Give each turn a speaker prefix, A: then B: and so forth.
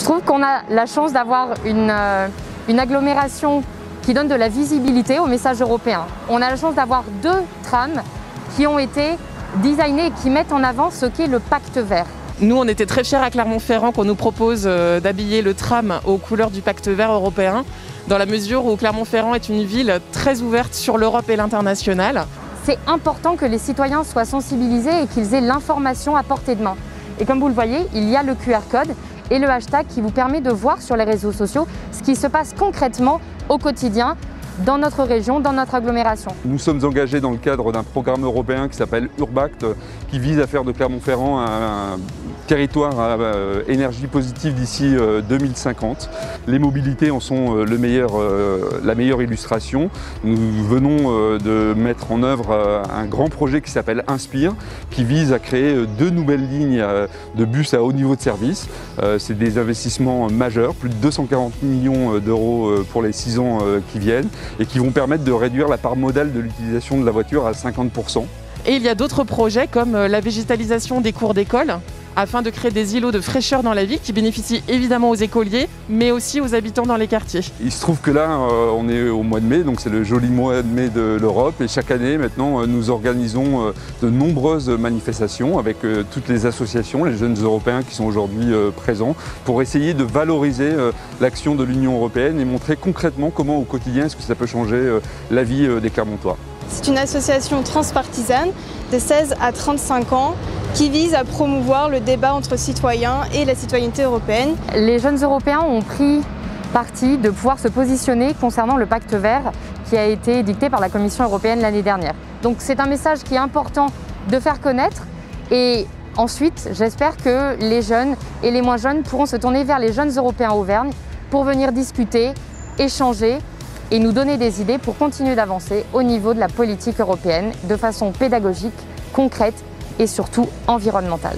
A: trouve qu'on a la chance d'avoir une agglomération qui donne de la visibilité au message européen. On a la chance d'avoir 2 trams qui ont été designés et qui mettent en avant ce qu'est le pacte vert.
B: Nous, on était très fiers à Clermont-Ferrand qu'on nous propose d'habiller le tram aux couleurs du pacte vert européen, dans la mesure où Clermont-Ferrand est une ville très ouverte sur l'Europe et l'international.
A: C'est important que les citoyens soient sensibilisés et qu'ils aient l'information à portée de main. Et comme vous le voyez, il y a le QR code et le hashtag qui vous permet de voir sur les réseaux sociaux ce qui se passe concrètement au quotidien dans notre région, dans notre agglomération.
C: Nous sommes engagés dans le cadre d'un programme européen qui s'appelle Urbact, qui vise à faire de Clermont-Ferrand un territoire à énergie positive d'ici 2050. Les mobilités en sont la meilleure illustration. Nous venons de mettre en œuvre un grand projet qui s'appelle Inspire, qui vise à créer 2 nouvelles lignes de bus à haut niveau de service. C'est des investissements majeurs, plus de 240 millions d'euros pour les 6 ans qui viennent, et qui vont permettre de réduire la part modale de l'utilisation de la voiture à 50%.
B: Et il y a d'autres projets comme la végétalisation des cours d'école, afin de créer des îlots de fraîcheur dans la ville qui bénéficient évidemment aux écoliers, mais aussi aux habitants dans les quartiers.
C: Il se trouve que là, on est au mois de mai, donc c'est le joli mois de mai de l'Europe, et chaque année maintenant, nous organisons de nombreuses manifestations avec toutes les associations, les jeunes européens qui sont aujourd'hui présents, pour essayer de valoriser l'action de l'Union européenne et montrer concrètement comment au quotidien est-ce que ça peut changer la vie des Clermontois.
D: C'est une association transpartisane de 16 à 35 ans qui vise à promouvoir le débat entre citoyens et la citoyenneté européenne.
A: Les jeunes européens ont pris parti de pouvoir se positionner concernant le pacte vert qui a été dicté par la Commission européenne l'année dernière. Donc c'est un message qui est important de faire connaître, et ensuite j'espère que les jeunes et les moins jeunes pourront se tourner vers les jeunes européens Auvergne pour venir discuter, échanger et nous donner des idées pour continuer d'avancer au niveau de la politique européenne de façon pédagogique, concrète et surtout environnementale.